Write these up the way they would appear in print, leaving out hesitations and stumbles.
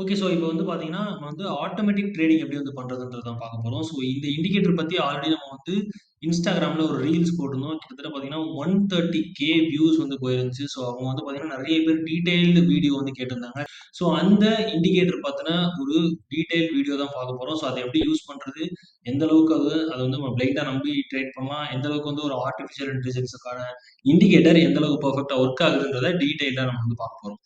Okay. So இப்போ வந்து பார்த்தீங்கன்னா, நம்ம வந்து ஆட்டோமேட்டிக் ட்ரேடிங் எப்படி வந்து பண்றதுன்றத தான் பார்க்க போறோம். ஸோ இந்த இண்டிகேட்டர் பத்தி ஆல்ரெடி நம்ம வந்து Instagramல ஒரு ரீல்ஸ் போட்டிருந்தோம். கிட்டத்தட்ட பார்த்தீங்கன்னா, 130K வியூஸ் வந்து போயிருந்துச்சு. ஸோ அவங்க வந்து பார்த்தீங்கன்னா, நெறைய பேர் டீட்டெயில்டு வீடியோ வந்து கேட்டிருந்தாங்க. ஸோ அந்த இண்டிகேட்டர் பத்தின ஒரு டீட்டெயில் வீடியோ தான் பார்க்க போறோம். ஸோ அத எப்படி யூஸ் பண்றது? எந்த அளவுக்கு அத வந்து நம்ம பிளைண்டா நம்பி ட்ரேட் பண்ணலாம்? எந்த அளவுக்கு வந்து ஒரு ஆர்டிபிஷியல் இன்டெலிஜென்ஸ்க்கான இண்டிகேட்டர் எந்த அளவுக்கு பெர்ஃபெக்ட்டா ஒர்க் ஆகுதுன்றத டீட்டெயிலா நம்ம வந்து பார்க்க போறோம்.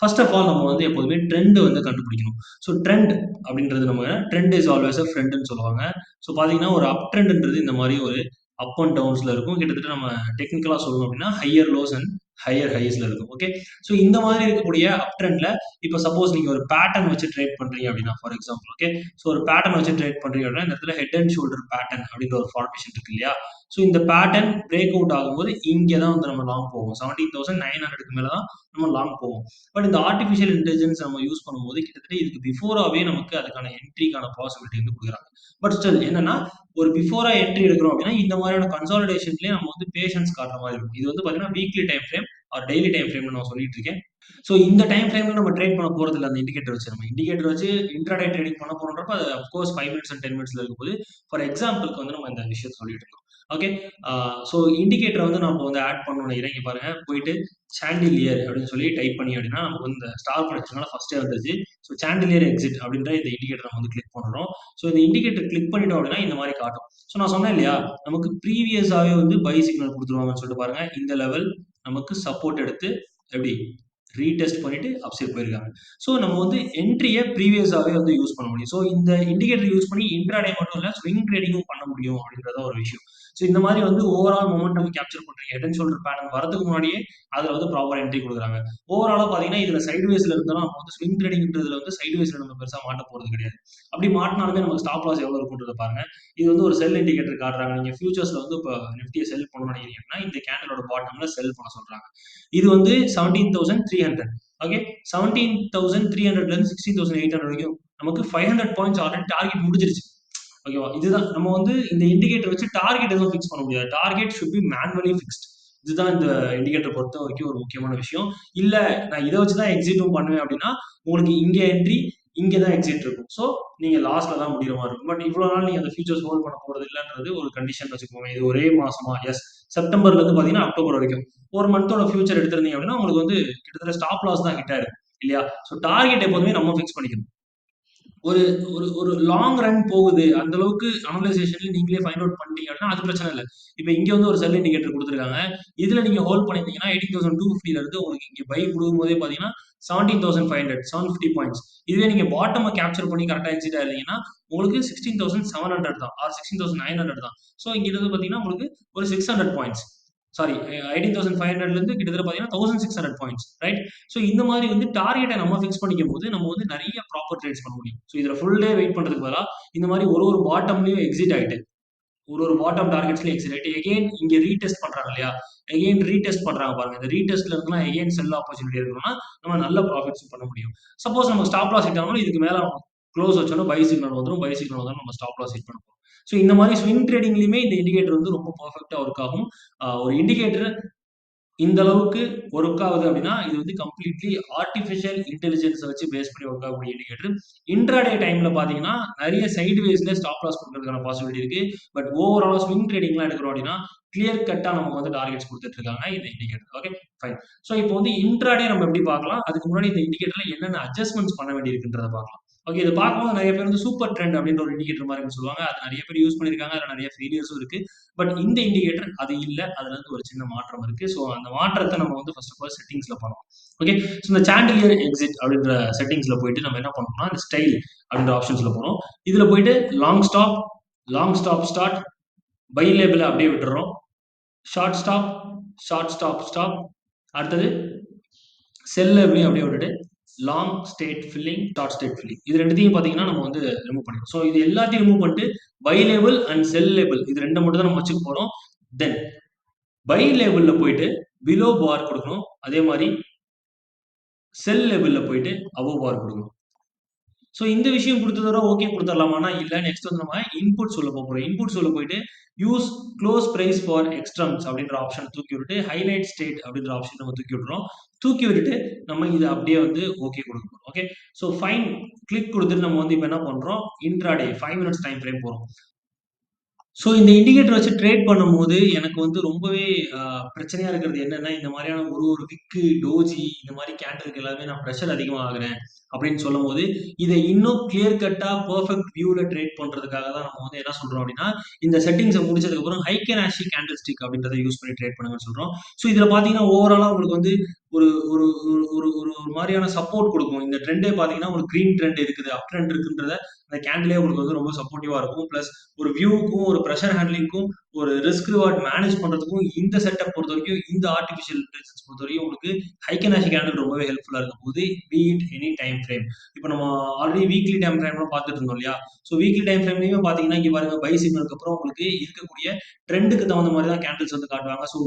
ஃபர்ஸ்ட் ஆஃப் ஆல் நம்ம வந்து எப்போதுமே ட்ரெண்ட் வந்து கண்டுபிடிக்கணும். ஸோ ட்ரெண்ட் அப்படின்றது நம்ம ட்ரெண்ட் இஸ் ஆல்வேஸ் அ ஃப்ரெண்ட்ன்னு சொல்லுவாங்க. ஸோ பார்த்தீங்கன்னா, ஒரு அப் ட்ரெண்ட்ன்றது இந்த மாரி ஒரு அப் அண்ட் டவுன்ஸ்ல இருக்கும். கிட்டத்தட்ட நம்ம டெக்னிக்கலா சொல்லணும் அப்படின்னா, ஹையர் லோஸ் அண்ட் ஹையர் ஹைஸ்ல இருக்கும். ஓகே. ஸோ இந்த மாதிரி இருக்கக்கூடிய அப் ட்ரெண்ட்ல இப்ப சப்போஸ் நீங்க ஒரு பேட்டர்ன் வச்சு ட்ரேட் பண்றீங்க அப்படின்னா, ஃபார் எக்ஸாம்பிள் ஓகே. ஸோ ஒரு பேட்டர்ன் வச்சு ட்ரேட் பண்றீங்க அப்படின்னா, இந்த இடத்துல ஹெட் அண்ட் ஷோல்டர் பேட்டர்ன் அப்படின்ற ஒரு ஃபார்மேஷன் இருக்கு இல்லையா? ஸோ இந்த பேட்டர்ன் பிரேக் அவுட் ஆகும்போது இங்க தான் வந்து நம்ம லாங் போவோம். 17,900க்கு மேல தான் நம்ம லாங் போவோம். பட் இந்த ஆர்டிஃபிஷியல் இன்டெலிஜென்ஸ் நம்ம யூஸ் பண்ணும்போது கிட்டத்தட்ட இதுக்கு பிஃபோராவே நமக்கு அதுக்கான என்ட்ரிக்கான பாசிபிலிட்டி வந்து குடுக்குறாங்க. பட் ஸ்டில் என்னன்னா, ஒரு பிஃபோரா என்ட்ரி எடுக்கிறோம் அப்படின்னா, இந்த மாதிரியான கன்சாலிடேஷன்லயே நம்ம வந்து பேஷன்ஸ் காட்டுற மாரி இருக்கும். இது வந்து பார்த்தீங்கன்னா, weekly time frame or daily time ஃப்ரேம்னு நான் சொல்லிட்டு இருக்கேன். ஸோ இந்த டைம் ஃப்ரேம்ல நம்ம ட்ரேட் பண்ண போறதில்ல அந்த இண்டிகேட்டர் வச்சு. நம்ம இண்டிகேட்டர் வச்சு இன்ட்ராடே ட்ரேடிங் பண்ண போறோம்ன்றப்ப அது ஆஃப் கோர்ஸ் 5 மினிட்ஸ் அண்ட் 10 மினிட்ஸ்ல இருக்கும்போது, ஃபார் எக்ஸாம்பிள்க்கு வந்து நம்ம இந்த விஷயத்த சொல்லிட்டு இருக்கோம். ஓகே. ஸோ இண்டிகேட்டர வந்து நம்ம வந்து ஆட் பண்ணணும்னு நினைக்கிறேன். இங்க பாருங்க போயிட்டு சாண்டிலியர் அப்படின்னு சொல்லி டைப் பண்ணி அப்படின்னா நமக்கு வந்து இந்த ஸ்டார் ப்ரொடக்ஷனால ஃபர்ஸ்ட்டே வந்துருச்சு. ஸோ சாண்டிலியர் எக்ஸிட் அப்படின்ற இந்த இண்டிகேட்டர் நம்ம வந்து கிளிக் பண்றோம். ஸோ இந்த இண்டிகேட்டர் கிளிக் பண்ணிட்டோம் அப்படின்னா இந்த மாதிரி காட்டும். ஸோ நான் சொன்னேன் இல்லையா, நமக்கு ப்ரீவியஸாவே வந்து பை சிக்னல் குடுத்துருவாங்கன்னு சொல்லிட்டு பாருங்க. இந்த லெவல் நமக்கு சப்போர்ட் எடுத்து எப்படி ரீடெஸ்ட் பண்ணிட்டு அப் சைட் போயிருக்காங்க. ஸோ நம்ம வந்து என்ட்ரிய ப்ரீவியஸாவே வந்து யூஸ் பண்ண முடியும். ஸோ இந்த இண்டிகேட்டர் யூஸ் பண்ணி இன்ட்ராடே மட்டும் இல்ல, ஸ்விங் ட்ரேடிங்கும் பண்ண முடியும் அப்படின்றது ஒரு விஷயம். ஸோ இந்த மாதிரி வந்து ஓவரால் மொமெண்டம் கேப்சர் பண்றீங்க. ஹெட் அண்ட் ஷோல்டர் பேட்டர்ன் வரதுக்கு முன்னாடியே அதுல வந்து ப்ராப்பர் என்ட்ரி குடுக்குறாங்க. ஓவராலா பார்த்தீங்கன்னா, இதுல சைட்வேஸ்ல இருந்தாலும் நம்ம வந்து ஸ்விங் ட்ரேடிங்ன்றதுல வந்து சைட்வேஸ்ல நம்ம பெருசா மாட்ட போறது கிடையாது. அப்படி மாட்டுனாலுமே நமக்கு ஸ்டாப் லாஸ் எவ்வளவு இருக்குன்றத பாருங்க. இது வந்து ஒரு செல் இண்டிகேட்டர் காட்டுறாங்க. நீங்க ஃபியூச்சர்ஸ்ல வந்து இப்ப நிஃப்டிய செல் பண்ணணும்னு நினைக்கிறீங்கன்னா, இந்த கேண்டலோட பாட்டம்ல செல் பண்ண சொல்றாங்க. இது வந்து 17,300 ஓகே. 17,300ல இருந்து 16,800 வரைக்கும் நமக்கு 500 பாயிண்ட்ஸ் ஆல்ரெடி டார்கெட் முடிஞ்சிருச்சு. ஓகேவா? இதுதான் நம்ம வந்து இந்த இண்டிகேட்டர் வச்சு டார்கெட் எதுவும் ஃபிக்ஸ் பண்ண முடியாது. Target should be manually fixed. இதுதான் இந்த இண்டிகேட்டர் பொறுத்த வரைக்கும் ஒரு முக்கியமான விஷயம். இல்ல நான் இத வச்சு தான் எக்ஸிட்டும் பண்ணுவேன் அப்படின்னா, உங்களுக்கு இங்க என்ட்ரி, இங்க தான் எக்ஸிட் இருக்கும். ஸோ நீங்க லாஸ்ல தான் முடியிற மாரி இருக்கும். பட் இவ்வளவு நாள் நீங்க அந்த ஃபியூச்சர்ஸ் ஹோல்ட் பண்ண போறது இல்லன்றது ஒரு கண்டிஷன் வச்சுக்கோங்க. இது ஒரே மாசமா? எஸ். செப்டம்பர்ல இருந்து பார்த்தீங்கன்னா, அக்டோபர் வரைக்கும். ஒரு மந்தோட ஃபியூச்சர் எடுத்திருந்தீங்க அப்படின்னா, உங்களுக்கு வந்து கிட்டத்தட்ட ஸ்டாப் லாஸ் தான் ஹிட் ஆயிருக்கு. இல்லையா? ஸோ டார்கெட் எப்போதுமே நம்ம ஃபிக்ஸ் பண்ணிக்கணும். ஒரு ஒரு ஒரு லாங் ரன் போகுது. அந்த அளவுக்கு அனலைசேஷன்ல நீங்களே ஃபைண்ட் அவுட் பண்ணிட்டீங்க அப்படின்னா, அது பிரச்சனை இல்ல. இப்ப இங்க வந்து ஒரு செல் இண்டிகேட்டர் குடுத்துருக்காங்க. இதுல நீங்க ஹோல்ட் பண்ணியிருந்தீங்கன்னா 18,250ல இருந்து உங்களுக்கு இங்க பை குடுக்கும்போதே பார்த்தீங்கன்னா, 17,500 750 பாயிண்ட்ஸ். இதுவே நீங்க பாட்டம கேப்சர் பண்ணி கரெக்ட்டா எக்ஸிட் ஆயிருந்தீங்கன்னா, உங்களுக்கு 16,700 தான் ஆர் 16,900 தான். ஸோ இங்க இருந்து பார்த்தீங்கன்னா, உங்களுக்கு ஒரு 600 பாயிண்ட்ஸ். சாரி 18,500ல இருந்து கிட்டத்தட்ட பார்த்தீங்கன்னா, 1,600 பாயிண்ட்ஸ் ரைட்? ஸோ இந்த மாரி வந்து டார்கெட்ட நம்ம ஃபிக்ஸ் பண்ணிக்கும்போது, நம்ம வந்து நெறைய ப்ராப்பர் ட்ரேட்ஸ் பண்ண முடியும். ஸோ இதுல ஃபுல் டே வெயிட் பண்றதுக்கு பதிலா, இந்த மாரி ஒரு ஒரு பாட்டம்லயும் எக்ஸிட் ஆயிட்டு, ஒரு ஒரு பாட்டம் டார்கெட்ஸ்லயும் எக்ஸிட் ஆயிட்டு, எகைன் இங்க ரீடெஸ்ட் பண்றாங்க இல்லையா? எகைன் ரீடெஸ்ட் பண்றாங்க பாருங்க. இந்த ரீடெஸ்ட்ல இருந்துலாம் எகைன் செல் ஆப்பர்ச்சுனிட்டி இருக்கணும்னா, நம்ம நல்ல ப்ராஃபிட்ஸும் பண்ண முடியும். சப்போஸ் நமக்கு ஸ்டாப் லாஸ் ஹிட் ஆனாலும் இதுக்கு மேல க்ளோஸ் வச்சோம்னா பை சிக்னல் வந்துரும். பை சிக்னல் வந்தா நம்ம ஸ்டாப் லாஸ் ஹிட் பண்ண போறோம். ஸோ இந்த மாரி ஸ்விங் ட்ரேடிங்லயுமே இந்த இண்டிகேட்டர் வந்து ரொம்ப பெர்ஃபெக்ட்டா ஒர்க் ஆகும். ஒரு இண்டிகேட்டர் இந்த அளவுக்கு ஒர்க் ஆகுது அப்படின்னா, இது வந்து கம்ப்ளீட்லி ஆர்டிபிஷியல் இன்டெலிஜென்ஸ வச்சு பேஸ் பண்ணி ஒர்க் ஆகக்கூடிய இண்டிகேட்டர். இன்ட்ராடே டைம்ல பார்த்தீங்கன்னா, நெறைய சைட் வேஸ்ல ஸ்டாப் லாஸ் குடுக்கறதுக்கான பாசிபிலிட்டி இருக்கு. பட் ஓவராலா ஸ்விங் ட்ரேடிங்லாம் எடுக்கிறோம் அப்படின்னா, கிளியர் கட்டா நமக்கு வந்து டார்கெட்ஸ் குடுத்துட்டு இருக்காங்க இந்த இண்டிகேட்டர். Okay, fine. ஸோ இப்போ வந்து இன்ட்ராடே நம்ம எப்படி பார்க்கலாம்? அதுக்கு முன்னாடி இந்த இண்டிகேட்டர்ல என்னென்ன அட்ஜஸ்ட்மென்ட்ஸ் பண்ண வேண்டியிருக்குன்றத பார்க்கலாம். ஓகே, இத பார்க்கும்போது நெறைய பேர் வந்து சூப்பர் ட்ரெண்ட் அப்படின்ற ஒரு இண்டிகேட்டர் மாரி சொல்லுவாங்க. அது நெறைய பேர் யூஸ் பண்ணியிருக்காங்க. அதுல நெறைய ஃபெயிலியர்ஸும் இருக்கு. பட் இந்த இண்டிகேட்டர் அது இல்ல. அதுல இருந்து ஒரு சின்ன மாற்றம் இருக்கு. ஸோ அந்த மாற்றத்த நம்ம வந்து ஃபர்ஸ்ட் ஆஃப் ஆல் செட்டிங்ஸ்ல பண்ணணும். ஓகே. ஸோ இந்த சாண்டிலியர் எக்ஸிட் அப்படின்ற செட்டிங்ஸ்ல போயிட்டு நம்ம என்ன பண்ணணும்னா, இந்த ஸ்டைல் அப்படின்ற ஆப்ஷன்ஸ்ல போறோம். இதுல போயிட்டு long stop, long stop start, buy லேபிள அப்படியே விட்டுர்றோம். Short stop, short stop stop. அடுத்தது செல் லேபிளையும் அப்படியே விட்டுட்டு long state filling, short state filling. இது 2த்தையும் பார்த்தீங்கன்னா நம்ம வந்து ரிமூவ் பண்ணிடுவோம். ஸோ இது எல்லாத்தையும் ரிமூவ் பண்ணிட்டு buy label and sell label இது 2 மட்டும் தான் நம்ம வச்சுக்க போறோம். தென் பை லேபிள்ல போயிட்டு பிலோ பார் கொடுக்கணும். அதே மாதிரி செல் லேபிள்ல போயிட்டு அபோவ் பார் கொடுக்கணும். ஸோ இந்த விஷயம் குடுத்ததோட ஓகே குடுத்துரலாமான்னா, இல்ல. நெக்ஸ்ட் வந்து நம்ம இன்புட்ஸ் உள்ள போப்போறோம். இன்புட்ஸ் உள்ள போயிட்டு, யூஸ் குளோஸ் பிரைஸ் ஃபார் எக்ஸ்ட்ரம்ஸ் அப்படின்ற ஆப்ஷன தூக்கி விட்டுட்டு, ஹைலைட் ஸ்டேட் அப்படின்ற ஆப்ஷன் நம்ம தூக்கி விட்டுறோம். தூக்கி விட்டுட்டு, நம்ம இத அப்படியே வந்து ஓகே குடுக்க போறோம். ஓகே. ஸோ ஃபைன் கிளிக் குடுத்துட்டு நம்ம வந்து இப்ப என்ன பண்றோம், இன்ட்ராடே 5 மினிட்ஸ் டைம் ஃப்ரேம் போறோம். ஸோ இந்த இண்டிகேட்டர் வச்சு ட்ரேட் பண்ணும்போது, எனக்கு வந்து ரொம்பவே அ பிரச்சனையா இருக்கிறது என்னன்னா, இந்த மாரியான ஒரு விக்கு, டோஜி இந்த மாரி கேண்டில்க்கு எல்லாமே நான் பிரஷர் அதிகமா ஆகுறேன் அப்படின்னு சொல்லும்போது, இத இன்னும் கிளியர் கட்டா பெர்ஃபெக்ட் வியூல ட்ரேட் பண்றதுக்காக தான் நம்ம வந்து என்ன சொல்றோம் அப்படின்னா, இந்த செட்டிங்ஸ முடிச்சதுக்கப்புறம் ஹைகெனாஷி கேண்டில் ஸ்டிக் அப்படின்றத யூஸ் பண்ணி ட்ரேட் பண்ணுங்கன்னு சொல்றோம். ஸோ இதுல பார்த்தீங்கன்னா, ஓவராலா உங்களுக்கு வந்து ஒரு ஒரு ஒரு ஒரு ஒரு ஒரு மாரியான சப்போர்ட் குடுக்கும். இந்த ட்ரெண்டே பார்த்தீங்கன்னா, உங்களுக்கு கிரீன் ட்ரெண்ட் இருக்குது, அப் ட்ரெண்ட் இருக்குன்றத அந்த கேண்டிலே உங்களுக்கு வந்து ரொம்ப சப்போர்ட்டிவா இருக்கும். பிளஸ் ஒரு வியூவுக்கும், ஒரு பிரஷர் ஹேண்ட்லிங்க்கும், ஒரு ரிஸ்க் ரிவார்ட் மேனேஜ் பண்றதுக்கும் இந்த செட்டப் பொறுத்தவரைக்கும், இந்த ஆர்டிபிஷியல் இன்டெலிஜென்ஸ் பொறுத்தவரைக்கும் உங்களுக்கு ஹைகெனாஷி கேண்டில் ரொம்பவே ஹெல்ப்ஃபுல்லா இருக்கும்போது, be it any time frame. இப்ப நம்ம ஆல்ரெடி வீக்லி டைம் ஃப்ரேம்லாம் பார்த்துட்டு இருந்தோம் இல்லையா? ஸோ வீக்லி டைம் ஃப்ரேம்லயுமே பார்த்தீங்கன்னா, இங்க பாருங்க பை சிக்னலுக்கு அப்புறம் உங்களுக்கு இருக்கக்கூடிய ட்ரெண்டுக்கு தகுந்த மாரி தான் கேண்டில்ஸ் வந்து காட்டுவாங்க. ஸோ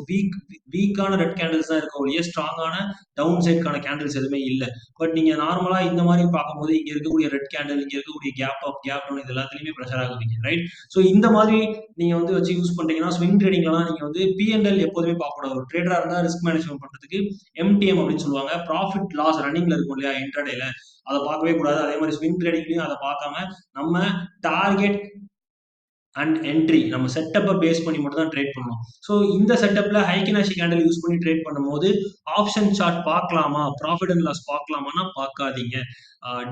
வீக்கான ரெட் கேண்டில்ஸ் தான் இருக்க ஒழிய, ஸ்ட்ராங்கான டவுன் சைட்க்கான கேண்டில்ஸ் எதுவுமே இல்ல. பட் நீங்க நார்மலா இந்த மாரி பார்க்கும்போது, இங்க இருக்கக்கூடிய ரெட் கேண்டில், இங்க இருக்கக்கூடிய கேப் அப், கேப் டவுன் இது எல்லாத்துலயுமே பிரஷர் ஆகுவீங்க. ரைட்? ஸோ இந்த மாதிரி நீங்க வந்து வச்சு யூஸ் பண்றீங்கன்னா, ஸ்விங் ட்ரேடிங்லலாம் நீங்க வந்து பி&எல் எப்போதுமே பார்க்கக்கூடாது. ஒரு ட்ரேடரா இருந்தா ரிஸ்க் மேனேஜ்மென்ட் பண்றதுக்கு எம்டிஎம் அப்படின்னு சொல்லுவாங்க. ப்ராஃபிட் லாஸ் ரன்னிங்ல இருக்கும் இல்லையா? இன்ட்ராடேல. அத பார்க்கவே கூடாது. அதே மாரி ஸ்விங் ட்ரேடிங்லயும் அத பார்க்காம, நம்ம டார்கெட் அண்ட் என்ட்ரி நம்ம செட்டப்ப பேஸ் பண்ணி மட்டும் தான் ட்ரேட் பண்ணணும். ஸோ இந்த செட்டப்ல ஹைகினாஷி கேண்டில் யூஸ் பண்ணி ட்ரேட் பண்ணும்போது, ஆப்ஷன் சார்ட் பார்க்கலாமா? ப்ராஃபிட் அண்ட் லாஸ் பார்க்கலாமான்னா பார்க்காதீங்க.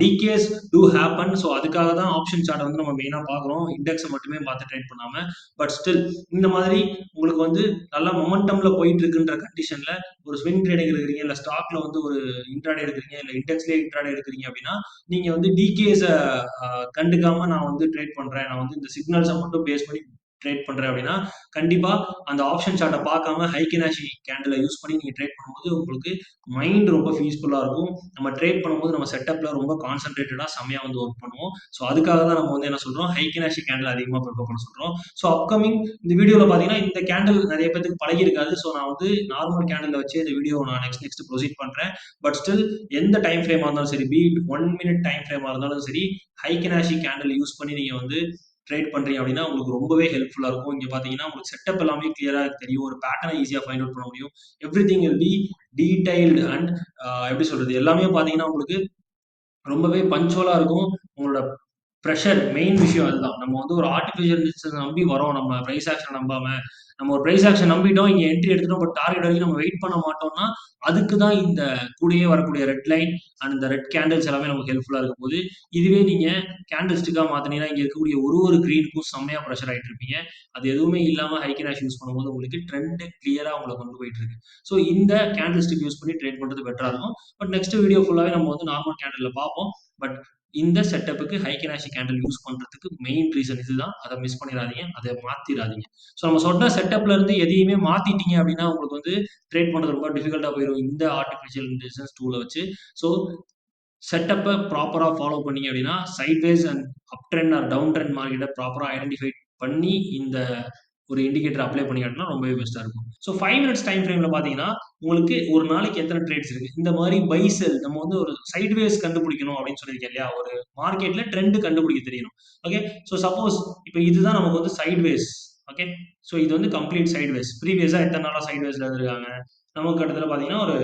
டிகேஸ் டூ ஹேப்பன். ஸோ அதுக்காக தான் ஆப்ஷன் சார்ட்ட வந்து நம்ம மெயினா பார்க்குறோம். இண்டெக்ஸ மட்டுமே பார்த்து ட்ரேட் பண்ணாம. பட் ஸ்டில் இந்த மாதிரி உங்களுக்கு வந்து நல்ல மொமெண்டம்ல போயிட்டு இருக்குன்ற கண்டிஷன்ல ஒரு ஸ்விங் ட்ரேடிங் எடுக்குறீங்க, இல்ல ஸ்டாக்ல வந்து ஒரு இன்ட்ராடே எடுக்குறீங்க, இல்ல இண்டெக்ஸ்லயே இன்ட்ராடே எடுக்குறீங்க அப்படின்னா, நீங்க வந்து டிகேஸ கண்டுக்காம நான் வந்து ட்ரேட் பண்றேன். நான் வந்து இந்த சிக்னல்ஸ மட்டும் பேஸ் பண்ணி ட்ரேட் பண்றேன் அப்படின்னா, கண்டிப்பா அந்த ஆப்ஷன் சார்ட்ட பார்க்காம ஹைகெனாஷி கேண்டில யூஸ் பண்ணி நீங்க ட்ரேட் பண்ணும்போது, உங்களுக்கு மைண்ட் ரொம்ப பீஸ்ஃபுல்லா இருக்கும். நம்ம ட்ரேட் பண்ணும்போது நம்ம செட்டப்ல ரொம்ப கான்சன்ட்ரேட்டடா செம்மையா வந்து ஒர்க் பண்ணுவோம். ஸோ அதுக்காக தான் நம்ம வந்து என்ன சொல்றோம், ஹைகெனாஷி கேண்டில் அதிகமா பிரிஃபர் பண்ண சொல்றோம். ஸோ அப்கமிங் இந்த வீடியோல பார்த்தீங்கன்னா, இந்த கேண்டில் நெறைய பேத்துக்கு பழகியிருக்காது. ஸோ நான் வந்து நார்மல் கேண்டில்ல வச்சு இந்த வீடியோ நான் நெக்ஸ்ட் ப்ரொசீட் பண்றேன். பட் ஸ்டில் எந்த டைம் ஃப்ரேமா இருந்தாலும் சரி, பி இட் 1 மினிட் டைம் ஃப்ரேமா இருந்தாலும் சரி, ஹைகெனாஷி கேண்டில் யூஸ் பண்ணி நீங்க வந்து ட்ரேட் பண்றீங்க அப்படின்னா, உங்களுக்கு ரொம்பவே ஹெல்ப்ஃபுல்லா இருக்கும். இங்க பார்த்தீங்கன்னா, உங்களுக்கு செட்டப் எல்லாமே கிளியரா தெரியும். ஒரு பேட்டர்ன ஈஸியா ஃபைண்ட் அவுட் பண்ண முடியும். Everything will be detailed and எப்படி சொல்றது? எல்லாமே பார்த்தீங்கன்னா, உங்களுக்கு ரொம்பவே பஞ்சுவலா இருக்கும். உங்களோட பிரஷர் மெயின் விஷயம் அதுதான். நம்ம வந்து ஒரு ஆர்டிஃபிஷியல் இன்டெலிஜென்ஸ நம்பி வரோம். நம்ம பிரைஸ் ஆக்ஷன நம்பாம. நம்ம ஒரு பிரைஸ் ஆக்ஷன் நம்பிட்டோம். இங்க என்ட்ரி எடுத்துட்டோம். பட் டார்கெட் வரைக்கும் நம்ம வெயிட் பண்ண மாட்டோம்னா, அதுக்கு தான் இந்த கூடயே வரக்கூடிய ரெட் லைன் அண்ட் இந்த ரெட் கேண்டில்ஸ் எல்லாமே நமக்கு ஹெல்ப்ஃபுல்லா இருக்க போது. இதுவே நீங்க கேண்டில் ஸ்டிக்கா மாத்துனீங்கன்னா, இங்க இருக்கக்கூடிய ஒரு கிரீனுக்கும் செம்மையா பிரஷர் ஆயிட்டு இருப்பீங்க. அது எதுவுமே இல்லாம ஹைகெனாஷ் யூஸ் பண்ணும்போது உங்களுக்கு ட்ரெண்ட் கிளியரா உங்கள கொண்டு போயிட்டு இருக்கு. ஸோ இந்த கேண்டில் ஸ்டிக் யூஸ் பண்ணி ட்ரேட் பண்றது பெட்டரா இருக்கும். பட் நெக்ஸ்ட் வீடியோ ஃபுல்லாவே நம்ம வந்து நார்மல் கேண்டில்ல பார்ப்போம். பட் இந்த செட்டப்புக்கு ஹைகெனாஷி கேண்டில் யூஸ் பண்றதுக்கு மெயின் ரீசன் இதுதான். அத மிஸ் பண்ணிறாதீங்க. அத மாத்திறாதீங்க. ஸோ நம்ம சொன்ன செட்டப்ல இருந்து எதையுமே மாத்திட்டீங்க அப்டின்னா, உங்களுக்கு வந்து ட்ரேட் பண்றது ரொம்ப டிஃபிகல்ட்டா போயிரும். இந்த ஆர்டிபிஷியல் இன்டெலிஜென்ஸ் டூல வச்சு. ஸோ செட்டப்ப ப்ராப்பரா ஃபாலோ பண்ணீங்க அப்டின்னா, sideways and up trend or down trend மார்க்கெட்ட ப்ராப்பரா ஐடென்டிஃபை பண்ணி இந்த ஒரு இண்டிகேட்டர் அப்ளை பண்ணி காட்டுனா ரொம்பவே பெஸ்ட்டா இருக்கும். ஸோ 5 மினிட்ஸ் டைம் ஃப்ரேம்ல பார்த்தீங்கன்னா, உங்களுக்கு ஒரு நாளைக்கு எத்தன ட்ரேட்ஸ் இருக்கு. இந்த மாரி பை, செல் நம்ம வந்து ஒரு சைட்வேஸ் கண்டுபிடிக்கணும் அப்டின்னு சொல்லியிருக்கேன் இல்லையா? ஒரு மார்க்கெட்ல ட்ரெண்ட் கண்டுபிடிக்க தெரியணும். ஓகே. ஸோ சப்போஸ் இப்ப இதுதான் நமக்கு வந்து சைட்வேஸ். ஓகே. ஸோ இது வந்து கம்ப்ளீட் சைட்வேஸ். ப்ரீவியஸா எத்தன நாளா சைட்வேஸ்ல இருந்திருக்காங்க. நமக்கு அடுத்தது பார்த்தீங்கன்னா, ஒரு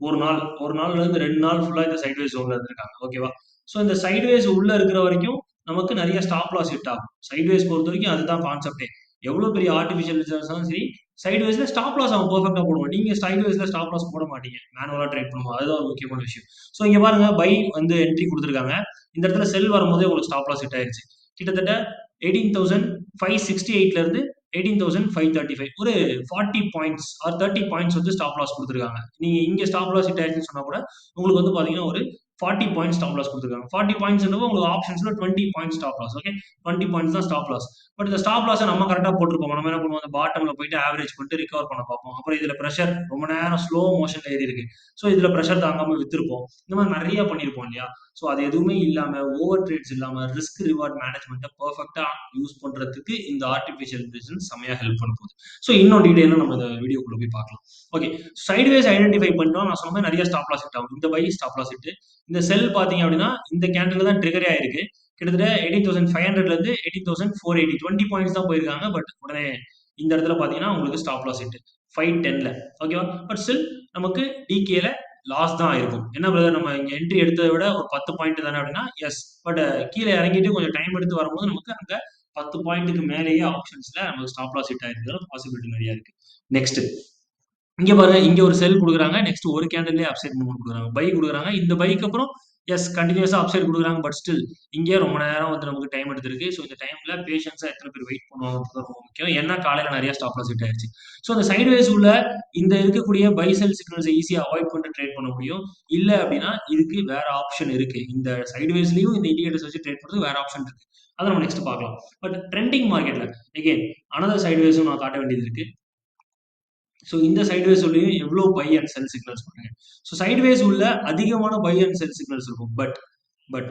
1 நாள், 1 நாள்லருந்து 2 நாள் ஃபுல்லா இந்த சைட்வேஸ் ஜோன்ல இருந்திருக்காங்க. ஓகேவா? ஸோ இந்த சைட்வேஸ் உள்ள இருக்கிற வரைக்கும் நமக்கு நெறைய ஸ்டாப் லாஸ் ஹிட் ஆகும். சைட்வேஸ் பொறுத்தவரைக்கும் அதுதான் கான்செப்ட்டே. எவ்வளோ பெரிய ஆர்டிஃபிஷியல் ரிசர்வ்ஸ் இருந்தாலும் சரி, சைட்வேஸ்ல ஸ்டாப் லாஸ் அவன் பெர்ஃபெக்ட்டா போடுவான். நீங்க சைட்வேஸ்ல ஸ்டாப் லாஸ் போட மாட்டீங்க. மேனுவலா ட்ரேட் பண்ணும்போது. அதுதான் ஒரு முக்கியமான விஷயம். ஸோ இங்க பாருங்க பை வந்து என்ட்ரி குடுத்துருக்காங்க. இந்த இடத்துல செல் வரும்போதே உங்களுக்கு ஸ்டாப் லாஸ் ஹிட் ஆயிருச்சு. கிட்டத்தட்ட 18,568ல இருந்து 18,535 ஒரு 40 பாயிண்ட்ஸ் ஆர் 30 பாயிண்ட்ஸ் வந்து ஸ்டாப் லாஸ் குடுத்துருக்காங்க. நீங்க இங்க ஸ்டாப் லாஸ் ஹிட் ஆயிருச்சுன்னு சொன்னா கூட, உங்களுக்கு வந்து பாத்தீங்கன்னா ஒரு 40 பாயிண்ட்ஸ் ஸ்டாப் லாஸ் குடுத்துருக்காங்க. 40 பாயிண்ட்ஸ்ன்றப்போ உங்களுக்கு ஆப்ஷன்ஸ்ல 20 points stop loss. Okay. 20 points தான் ஸ்டாப் லாஸ். பட் இந்த ஸ்டாப் லாஸ நம்ம கரெக்ட்டா போட்டுருப்போம். நம்ம என்ன பண்ணுவோம், அந்த பாட்டம்ல போயிட்டு ஆவரேஜ் பண்ணிட்டு ரிகவர் பண்ண பார்ப்போம். அப்புறம் இதுல பிரஷர் ரொம்ப நேரம் ஸ்லோ மோஷன்ல ஏறி இருக்கு. ஸோ இதுல பிரஷர் தாங்காம வித்திருப்போம். இந்த மாரி நெறைய பண்ணியிருப்போம் இல்லையா? ஸோ அது எதுவுமே இல்லாம ஓவர் ட்ரேட்ஸ் இல்லாம ரிஸ்க் ரிவார்ட் மேனேஜ்மெண்ட்டை பெர்ஃபெக்ட்டா யூஸ் பண்றதுக்கு இந்த ஆர்டிஃபிஷியல் இன்டெலிஜென்ஸ் செமையா ஹெல்ப் பண்ண போகுது. ஸோ இன்னும் டீடைலா நம்ம இந்த வீடியோக்குள்ள போய் பார்க்கலாம். ஓகே, சைட்வேஸ் ஐடென்டிஃபை பண்ணிட்டோம். நான் சொன்ன மாதிரி நிறைய ஸ்டாப் லாஸ் ஹிட் ஆகும். இந்த பை ஸ்டாப் லாஸ் ஹிட், இந்த செல் பாத்தீங்க அப்படின்னா இந்த கேண்டில் தான் ட்ரிகரே ஆயிருக்கு. கிட்டத்தட்ட 18,500ல இருந்து 18,480 20 பாயிண்ட்ஸ் தான் போயிருக்காங்க. பட் உடனே இந்த இடத்துல பாத்தீங்கன்னா உங்களுக்கு ஸ்டாப் லாஸ் ஹிட் 510ல. ஓகேவா? பட் ஸ்டில் நமக்கு டிகேல லாஸ் தான் இருக்கும். என்ன பிரதர், நம்ம இங்க என்ட்ரி எடுத்ததை விட ஒரு 10 பாயிண்ட் தானே அப்படின்னா எஸ். பட் கீழே இறங்கிட்டு கொஞ்சம் டைம் எடுத்து வரும்போது நமக்கு அங்க 10 பாயிண்ட்டுக்கு மேலேயே ஆப்ஷன்ஸ்ல நமக்கு ஸ்டாப் லாஸ் ஹிட் ஆயிருக்கிறது பாசிபிலிட்டி நிறைய இருக்கு. நெக்ஸ்ட் இங்க பாருங்க, இங்க ஒரு செல் குடுக்குறாங்க. நெக்ஸ்ட் ஒரு கேண்டில்லே அப்சைட் மூவ்மெண்ட் குடுக்குறாங்க. பை குடுக்குறாங்க. இந்த பைக்கு அப்புறம் எஸ் கன்டினியூஸா அப்சைட் குடுக்குறாங்க. பட் ஸ்டில் இங்கே ரொம்ப நேரம் வந்து நமக்கு டைம் எடுத்திருக்கு. ஸோ இந்த டைம்ல பேஷன்ஸா எத்தனை பேர் வெயிட் பண்ணுவாங்கன்றது ரொம்ப முக்கியம். ஏன்னா காலையில நிறைய ஸ்டாப் லாஸ் ஹிட் ஆயிருச்சு. ஸோ அந்த சைட்வேஸ் உள்ள இந்த இருக்கக்கூடிய பை செல் சிக்னல்ஸை ஈஸியா அவாய்ட் பண்ணிட்டு ட்ரேட் பண்ண முடியும். இல்ல அப்படின்னா இதுக்கு வேற ஆப்ஷன் இருக்கு. இந்த சைட்வேஸ்லயும் இந்த இண்டிகேட்டர்ஸ் வச்சு ட்ரேட் பண்றதுக்கு வேற ஆப்ஷன் இருக்கு. அதை நம்ம நெக்ஸ்ட் பார்க்கலாம். பட் ட்ரெண்டிங் மார்க்கெட்ல அகைன் அனதர் சைட்வேஸும் நான் காட்ட வேண்டியது இருக்கு. ஸோ இந்த சைட்வேஸ் உள்ளயும் எவ்வளோ பை அண்ட் செல் சிக்னல்ஸ் பாருங்க. ஸோ சைட்வேஸ் உள்ள அதிகமான பை அண்ட் செல் சிக்னல்ஸ் இருக்கும். பட் பட்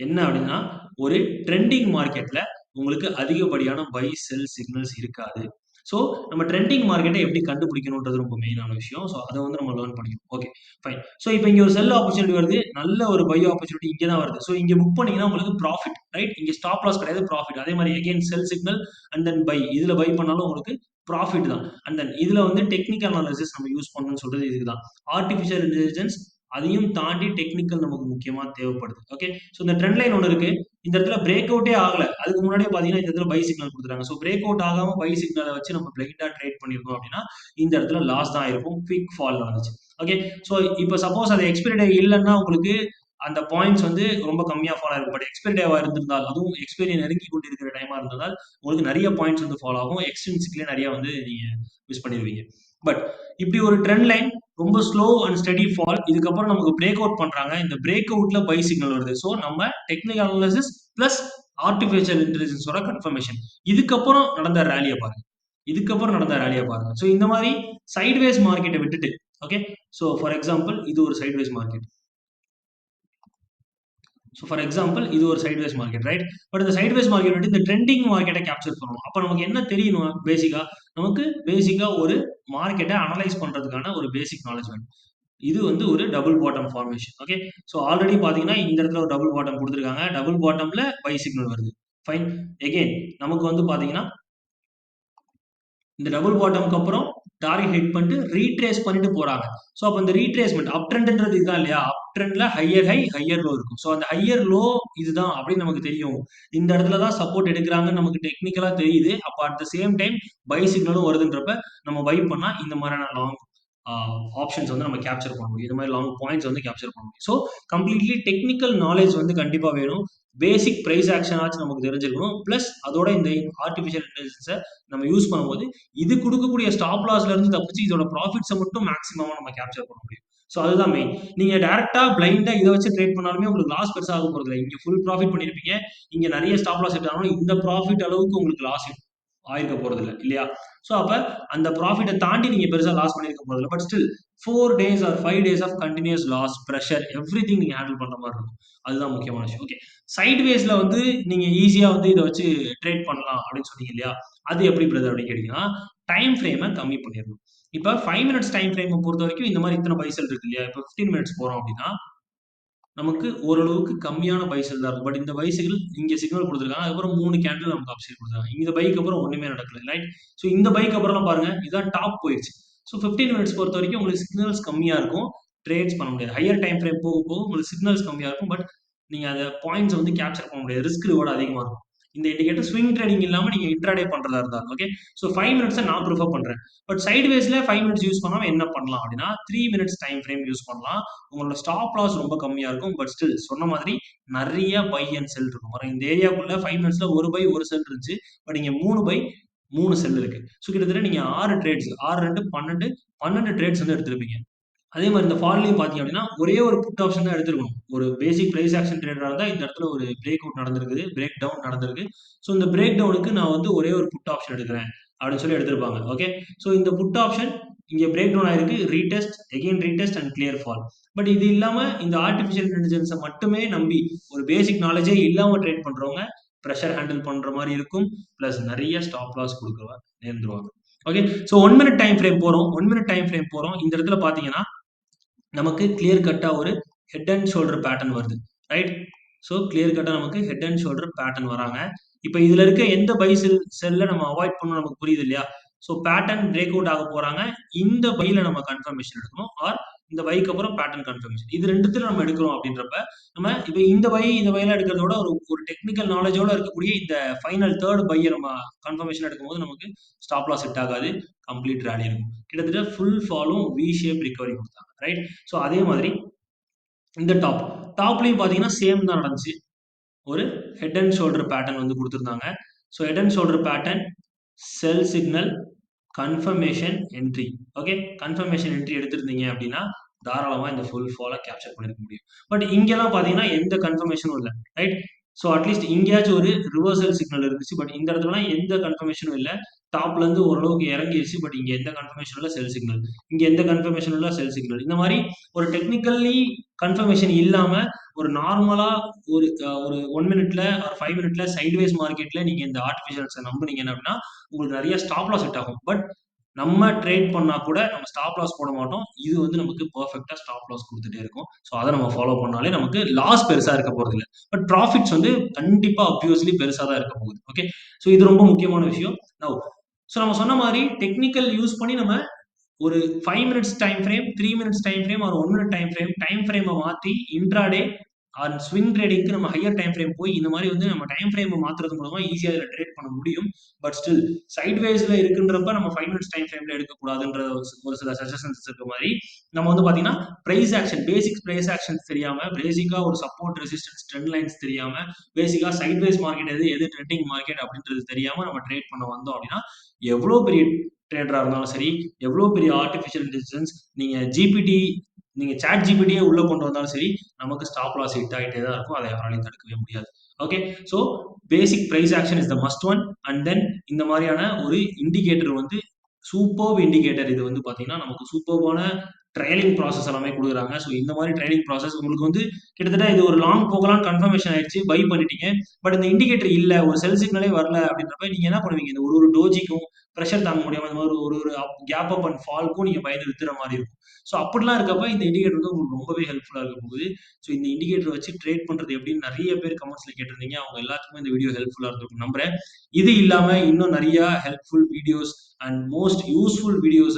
என்ன அப்படின்னா ஒரு ட்ரெண்டிங் மார்க்கெட்ல உங்களுக்கு அதிகப்படியான பை செல் சிக்னல்ஸ் இருக்காது. ஸோ நம்ம ட்ரெண்டிங் மார்க்கெட்டை எப்படி கண்டுபிடிக்கணுன்றது ரொம்ப மெயினான விஷயம். ஸோ அதை வந்து நம்ம லேர்ன் பண்ணிக்கணும். Okay fine. ஸோ இப்போ இங்க ஒரு செல் ஆப்பர்ச்சுனிட்டி வருது, நல்ல ஒரு பை ஆப்பர்ச்சுனிட்டி இங்கே தான் வருது. ஸோ இங்க புக் பண்ணீங்கன்னா உங்களுக்கு ப்ராஃபிட், ரைட்? இங்க ஸ்டாப் லாஸ் கிடையாது, ப்ராஃபிட். அதே மாதிரி again sell signal and then buy, இதுல பை பண்ணாலும் உங்களுக்கு ப்ராஃபிட் தான். அண்ட் தென் இதுல வந்து டெக்னிக்கல் அனாலிசிஸ் நம்ம யூஸ் பண்ணணும்னு சொல்றது இதுதான். ஆர்டிஃபிஷியல் இன்டெலிஜென்ஸ் அதையும் தாண்டி டெக்னிக்கல் நமக்கு முக்கியமா தேவைப்படுது. ஓகே, ஸோ இந்த ட்ரெண்ட் லைன் ஒன்று இருக்கு. இந்த இடத்துல பிரேக் அவுட்டே ஆகல. அதுக்கு முன்னாடியே பாத்தீங்கன்னா இந்த இடத்துல பை சிக்னல் கொடுத்துறாங்க. ஸோ பிரேக் அவுட் ஆகாம பை சிக்னலை வச்சு நம்ம பிளைண்டா ட்ரேட் பண்ணிருந்தோம் அப்படின்னா இந்த இடத்துல லாஸ் தான் இருக்கும். குவிக் ஃபால் நடந்துச்சு. ஓகே, ஸோ இப்போ சப்போஸ் அது எக்ஸ்பைரி டே இல்லைன்னா உங்களுக்கு அந்த பாயிண்ட்ஸ் வந்து ரொம்ப கம்மியா ஃபால் ஆகும். பட் எக்ஸ்பைரி டேவா இருந்திருந்தால், அதுவும் எக்ஸ்பைரி நெருங்கி கொண்டு இருக்கிற டைமா இருந்ததால் உங்களுக்கு நிறைய பாயிண்ட்ஸ் வந்து ஃபாலோ ஆகும். எக்ஸ்டென்சிக்லேயே நிறைய வந்து நீங்க மிஸ் பண்ணிடுவீங்க. பட் இப்படி ஒரு ட்ரெண்ட் லைன் ரொம்ப ஸ்லோ அண்ட் ஸ்டெடி ஃபால், இதுக்கப்புறம் நமக்கு பிரேக் அவுட் பண்றாங்க. இந்த பிரேக் அவுட்ல பை சிக்னல் வருது. ஸோ நம்ம டெக்னிக்கல் அனாலிசிஸ் பிளஸ் ஆர்டிஃபிஷியல் இன்டெலிஜென்ஸோட கன்ஃபர்மேஷன், இதுக்கப்புறம் நடந்த ரேலியை பாருங்க. இதுக்கப்புறம் நடந்த ரேலியை பாருங்க. ஸோ இந்த மாதிரி சைட்வேஸ் மார்க்கெட்டை விட்டுட்டு, ஓகே, ஸோ ஃபார் எக்ஸாம்பிள் இது ஒரு sideways market. So for example இது ஒரு சைட்வேஸ் மார்க்கெட், ரைட்? பட் இந்த சைட்வேஸ் மார்க்கெட் வந்து இந்த ட்ரெண்டிங் மார்க்கெட்டை கேப்சர் பண்ணணும். அப்போ நமக்கு என்ன தெரியணும்? நமக்கு பேசிக்கா ஒரு மார்க்கெட்டை அனலைஸ் பண்றதுக்கான ஒரு பேசிக் நாலேஜ் வேணும். இது வந்து ஒரு double bottom formation. Okay, so already பாத்தீங்கன்னா இந்த இடத்துல ஒரு டபுள் பாட்டம் கொடுத்துருக்காங்க. டபுள் பாட்டம்ல பை சிக்னல் வருது. ஃபைன். எகைன் நமக்கு வந்து பாத்தீங்கன்னா இந்த டபுள் பாட்டம்க்கு அப்புறம் டார்கெட் ஹிட் பண்ணிட்டு ரீட்ரேஸ் பண்ணிட்டு போறாங்க. ஸோ அப்போ இந்த ரீட்ரேஸ்மெண்ட் அப் ட்ரெண்ட்ன்றது இதுதான் இல்லையா? அப் ட்ரெண்ட்ல ஹையர் ஹை ஹையர் லோ இருக்கும். ஸோ அந்த ஹையர் லோ இதுதான் அப்படின்னு நமக்கு தெரியும். இந்த இடத்துல தான் சப்போர்ட் எடுக்கிறாங்கன்னு நமக்கு டெக்னிக்கலா தெரியுது. அப்போ at the same time buy சிக்னலும் வருதுன்றப்ப நம்ம பை பண்ணா இந்த மாதிரியான லாங் ஆப்ஷன்ஸ் வந்து நம்ம கேப்சர் பண்ண முடியும். இந்த மாதிரி லாங் பாயிண்ட்ஸ் வந்து கேப்சர் பண்ண முடியும். ஸோ கம்ப்ளீட்லி டெக்னிக்கல் நாலேஜ் வந்து கண்டிப்பா வேணும். பேசிக் பிரைஸ் ஆக்ஷன் ஆச்சு நமக்கு தெரிஞ்சிருக்கணும். பிளஸ் அதோட இந்த ஆர்டிஃபிஷியல் இன்டெலிஜென்ஸை நம்ம யூஸ் பண்ணும்போது இது கொடுக்கக்கூடிய ஸ்டாப் லாஸ்ல இருந்து தப்பிச்சு இதோட ப்ராஃபிட்ஸை மட்டும் மேக்ஸிமமா நம்ம கேப்சர் பண்ண முடியும். ஸோ அதுதான் மெயின். நீங்க டைரக்டா பிளைண்டா இதை வச்சு ட்ரேட் பண்ணாலுமே உங்களுக்கு லாஸ் பெருசாக போறது இல்லை. இங்க ஃபுல் ப்ராஃபிட் பண்ணிருப்பீங்க, இங்க நிறைய ஸ்டாப் லாஸ் எடுத்தாலும் இந்த ப்ராஃபிட் அளவுக்கு உங்களுக்கு லாஸ் ஆயிருக்க போறது இல்லை இல்லையா? ஸோ அப்ப அந்த ப்ராஃபிட்டை தாண்டி நீங்க பெருசா லாஸ் பண்ணிருக்க போறது இல்லை. But still 4 days or 5 days of continuous loss, pressure, everything நீங்க ஹேண்டில் பண்ற மாதிரி இருக்கும். அதுதான் முக்கியமான விஷயம். ஓகே, சைட்வேஸ்ல வந்து நீங்க ஈஸியா வந்து இதை வச்சு ட்ரேட் பண்ணலாம் அப்படின்னு சொன்னீங்க இல்லையா? அது எப்படி பிரதர் அப்படின்னு கேட்டீங்கன்னா டைம் ஃப்ரேமை கம்மி பண்ணிடணும். இப்போ 5 மினிட்ஸ் டைம் ஃப்ரேமை பொறுத்த வரைக்கும் இந்த மாதிரி இத்தனை பைசல் இருக்கு இல்லையா? இப்போ 15 மினிட்ஸ் போறோம் அப்படின்னா நமக்கு ஓரளவுக்கு கம்மியான பைசல் தான் இருக்கும். பட் இந்த பைசைக்கிள் இங்க சிக்னல் கொடுத்துருக்காங்க. அதுக்கப்புறம் 3 கேண்டில் நமக்கு அப்சைட் கொடுத்தாங்க. இந்த பைக் அப்புறம் ஒண்ணுமே நடக்கல, ரைட்? ஸோ இந்த பைக் அப்புறம் பாருங்க இதான் டாப் போயிடுச்சு. ஸோ 15 மினிட்ஸ் பொறுத்த வரைக்கும் உங்களுக்கு சிக்னல்ஸ் கம்மியா இருக்கும், ட்ரேட்ஸ் பண்ண முடியாது. ஹையர் டைம் ஃப்ரேம் போக போக உங்களுக்கு சிக்னல்ஸ் கம்மியா இருக்கும். பட் நீங்க அந்த பாயிண்ட்ஸ் வந்து கேப்சர் பண்ண முடியாது. ரிஸ்க் ரிவார்டு அதிகமா இருக்கும். இந்த இண்டிகேட்டர் ஸ்விங் ட்ரேடிங் இல்லாம நீங்க இன்ட்ராடே பண்றதா இருந்தா, ஓகே. ஸோ 5 மினிட்ஸை நான் ப்ரிஃபர் பண்றேன். பட் சைட்வேஸ்ல 5 மினிட்ஸ் யூஸ் பண்ணாம என்ன பண்ணலாம் அப்படின்னா 3 மினிட்ஸ் டைம் ஃப்ரேம் யூஸ் பண்ணலாம். உங்களோட ஸ்டாப் லாஸ் ரொம்ப கம்மியா இருக்கும். பட் ஸ்டில் சொன்ன மாதிரி நிறைய பை அண்ட் செல் இருக்கும். இந்த ஏரியாக்குள்ள 5 மினிட்ஸ்ல ஒரு பை ஒரு செல் இருந்துச்சு. பட் இங்க 3 பை 3 செல் இருக்கு. ஸோ கிட்டத்தட்ட நீங்க 6 ட்ரேட்ஸ், 6 2 12 ட்ரேட்ஸ் வந்து எடுத்திருப்பீங்க. அதே மாதிரி இந்த ஃபால்லையும் பார்த்தீங்க அப்படின்னா ஒரே ஒரு புட் ஆப்ஷன் தான் எடுத்துருக்கணும். ஒரு பேசிக் பிரைஸ் ஆக்ஷன் ட்ரேடரா இருந்தா இந்த இடத்துல ஒரு பிரேக் அவுட் நடந்திருக்குது, பிரேக் டவுன் நடந்திருக்கு. ஸோ இந்த பிரேக் டவுனுக்கு நான் வந்து ஒரே ஒரு புட் ஆப்ஷன் எடுக்கிறேன் அப்படின்னு சொல்லி எடுத்திருப்பாங்க. ஓகே, ஸோ இந்த புட் ஆப்ஷன் இங்க பிரேக் டவுன் ஆயிருக்கு. Retest, again retest and clear fall. But இது இல்லாம இந்த ஆர்டிஃபிஷியல் இன்டெலிஜென்ஸ மட்டுமே நம்பி ஒரு பேசிக் நாலேட்ஜே இல்லாம ட்ரேட் பண்றவங்க பிரஷர் ஹேண்டில் பண்ற மாரி இருக்கும். பிளஸ் நெறைய ஸ்டாப் லாஸ் குடுக்க நேர்ந்துருவாங்க. Okay. So 1 minute time frame போறோம். 1 மினிட் டைம் ஃப்ரேம் போறோம். இந்த இடத்துல பார்த்தீங்கன்னா, நமக்கு கிளியர் கட்டா ஒரு ஹெட் அண்ட் ஷோல்டர் பேட்டர்ன் வருது. ரைட்? ஸோ கிளியர் கட்டா நமக்கு ஹெட் அண்ட் ஷோல்டர் பேட்டர்ன் வராங்க. இப்ப இதுல இருக்க எந்த பை செல்ல நம்ம அவாய்ட் பண்ணணும் நமக்கு புரியுது இல்லையா? ஸோ பேட்டர்ன் பிரேக் அவுட் ஆக போறாங்க. இந்த பைல நம்ம கன்ஃபர்மேஷன் எடுக்கணும். ஆர் இந்த பைக்கு அப்புறம் பேட்டர்ன் கன்ஃபர்மேஷன். இது 2த்துல நம்ம எடுக்கிறோம் அப்படின்றப்ப, நம்ம இப்ப இந்த பைலாம் எடுக்கிறத விட ஒரு ஒரு டெக்னிக்கல் நாலேட்ஜோட இருக்கக்கூடிய இந்த ஃபைனல் 3 பைய நம்ம கன்ஃபர்மேஷன் எடுக்கும்போது நமக்கு ஸ்டாப் லாஸ் செட் ஆகாது. கம்ப்ளீட் ராலி இருக்கும். கிட்டத்தட்ட ஃபுல் ஃபாலும் வி ஷேப் ரிகவரி குடுத்தாங்க. ரைட்? ஸோ அதே மாதிரி இந்த டாப்லயும் பார்த்தீங்கன்னா சேம் தான் நடந்துச்சு. ஒரு ஹெட் அண்ட் ஷோல்டர் பேட்டர்ன் வந்து குடுத்திருந்தாங்க. So head and shoulder pattern, sell signal, confirmation, entry. Okay. Confirmation entry எடுத்திருந்தீங்க அப்படின்னா, தாராளமா இந்த ஃபுல் ஃபால கேப்சர் பண்ணிருக்க முடியும். பட் இங்கலாம் பார்த்தீங்கன்னா, எந்த கன்ஃபர்மேஷனும் இல்ல. ரைட்? ஸோ அட்லீஸ்ட் இங்கேயாச்சும் ஒரு ரிவர்சல் சிக்னல் இருந்துச்சு. பட் இந்த இடத்துலலாம் எந்த கன்ஃபர்மேஷனும் இல்ல. டாப்ல இருந்து ஓரளவுக்கு இறங்கிருச்சு. பட் இங்க எந்த கன்ஃபர்மேஷனும் இல்ல. செல் சிக்னல். இங்க எந்த கன்ஃபர்மேஷனும் இல்ல. செல் சிக்னல். இந்த மாரி ஒரு டெக்னிக்கல்லி கன்ஃபர்மேஷன் இல்லாம ஒரு நார்மலா ஒரு 1 மினிட்ல ஒரு 5 மினிட்ல சைட்வேஸ் மார்க்கெட்ல நீங்க இந்த ஆர்டிஃபிஷியல்ஸ நம்புனீங்க அப்படின்னா, உங்களுக்கு நெறைய ஸ்டாப் லாஸ் ஹிட் ஆகும். பட் நம்ம ட்ரேட் பண்ணா கூட நம்ம ஸ்டாப் லாஸ் போட மாட்டோம். இது வந்து நமக்கு பெர்ஃபெக்ட்டா ஸ்டாப் லாஸ் குடுத்துட்டே இருக்கும். ஸோ அத நம்ம ஃபாலோ பண்ணாலே நமக்கு லாஸ் பெருசா இருக்க போறதில்ல. பட் ப்ராஃபிட்ஸ் வந்து கண்டிப்பா ஆப்வியஸ்லி பெருசா தான் இருக்க போகுது. ஓகே. ஸோ இது ரொம்ப முக்கியமான விஷயம். நவ் ஸோ நம்ம சொன்ன மாரி டெக்னிக்கல் யூஸ் பண்ணி நம்ம ஒரு 5 minutes time frame, 3 minutes time frame or 1 minute time ஃப்ரேம மாத்தி இன்ட்ராடே ஆர் ஸ்விங் ட்ரேடிங்க்கு நம்ம ஹையர் டைம் ஃப்ரேம் போய் இந்த மாரி வந்து நம்ம டைம் ஃப்ரேம மாத்துறது மூலமா ஈஸியா இதுல ட்ரேட் பண்ண முடியும். பட் ஸ்டில் சைட்வேஸ்ல இருக்குன்றப்ப நம்ம 5 மினிட்ஸ் டைம் ஃப்ரேம்ல எடுக்கக்கூடாதுன்ற ஒரு சில சஜஷன்ஸ் இருக்க மாரி, நம்ம வந்து பாத்தீங்கன்னா, பிரைஸ் ஆக்ஷன் பிரைஸ் ஆக்ஷன்ஸ் தெரியாம, பேசிக்கா ஒரு சப்போர்ட், ரெசிஸ்டன்ஸ், ட்ரெண்ட் லைன்ஸ் தெரியாம, பேசிக்கா சைட்வேஸ் மார்க்கெட் எது ட்ரெண்டிங் மார்க்கெட் அப்படின்றது தெரியாம நம்ம ட்ரேட் பண்ண வந்தோம் அப்படின்னா, எவ்வளோ பெரிய ட்ரேடரா இருந்தாலும் சரி, எவ்வளோ பெரிய ஆர்டிஃபிஷியல் இன்டெலிஜென்ஸ் நீங்க சாட் ஜிபிடியே உள்ள கொண்டு வந்தாலும் சரி, நமக்கு ஸ்டாப் லாஸ் ஹிட் ஆயிட்டே தான் இருக்கும். அத யாராலயும் தடுக்கவே முடியாது. Okay. So basic price action is the must one. And then இந்த மாரியான ஒரு இண்டிகேட்டர் வந்து சூப்பர்ப் இண்டிகேட்டர் இது வந்து பார்த்தீங்கன்னா, நமக்கு சூப்பர்பான ட்ரையலிங் ப்ராசஸ் எல்லாமே குடுக்குறாங்க. ஸோ இந்த மாரி ட்ரையலிங் ப்ராசஸ் உங்களுக்கு வந்து கிட்டத்தட்ட இது ஒரு லாங் போகலாம்னு கன்ஃபர்மேஷன் ஆயிடுச்சு. பை பண்ணிட்டீங்க. பட் இந்த இண்டிகேட்டர் இல்ல. ஒரு செல் சிக்னலே வரல அப்படின்றப்ப நீங்க என்ன பண்ணுவீங்க? இந்த ஒரு ஒரு டோஜிக்கும் பிரஷர் தாங்க முடியாம இந்த மாரி ஒரு ஒரு கேப் அப் அண்ட் ஃபால்க்கும் நீங்க பயந்து வித்துற மாரி இருக்கும். ஸோ அப்படிலாம் இருக்கப்ப இந்த இண்டிகேட்டர் வந்து உங்களுக்கு ரொம்பவே ஹெல்ப்ஃபுல்லா இருக்க போகுது. ஸோ இந்த இண்டிகேட்டர் வச்சு ட்ரேட் பண்றது எப்படின்னு நெறைய பேர் கமெண்ட்ஸ்ல கேட்டிருந்தீங்க. அவங்க எல்லாத்துக்குமே இந்த வீடியோ ஹெல்ப்ஃபுல்லா இருந்திருக்கும்னு நம்புறேன். இது இல்லாம இன்னும் நெறைய helpful videos and most useful வீடியோஸ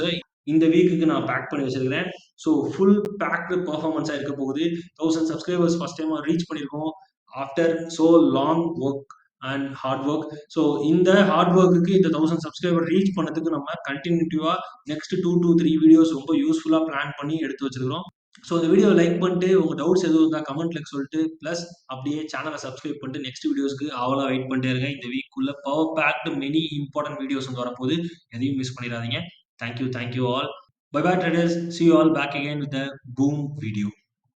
இந்த வீக்குக்கு நான் பேக் பண்ணி வச்சிருக்கிறேன். ஸோ ஃபுல் பேக்டு பெர்ஃபார்மன்ஸா இருக்க போகுது. 1000 சப்ஸ்கிரைபர்ஸ் ஃபர்ஸ்ட் டைமா ரீச் பண்ணியிருக்கோம். After so long work and hard work. So இந்த ஹார்ட் ஒர்க்குக்கு இந்த 1000 சப்ஸ்கிரைபர் ரீச் பண்ணதுக்கு நம்ம கன்டினியூட்டிவா நெக்ஸ்ட் 2 to 3 வீடியோஸ் ரொம்ப யூஸ்ஃபுல்லா பிளான் பண்ணி எடுத்து வச்சிருக்கிறோம். ஸோ இந்த வீடியோவை லைக் பண்ணிட்டு உங்க டவுட்ஸ் எதுவும் இருந்தா கமெண்ட்ல சொல்லிட்டு பிளஸ் அப்படியே சேனலை சப்ஸ்கிரைப் பண்ணிட்டு நெக்ஸ்ட் வீடியோஸ்க்கு ஆவலா வெயிட் பண்ணிட்டே இருங்க. இந்த வீக்குள்ள power packed many important videos வந்து வரப்போகுது. எதையும் மிஸ் பண்ணிடாதீங்க. Thank you all. Bye bye traders. See you all back again with a boom video.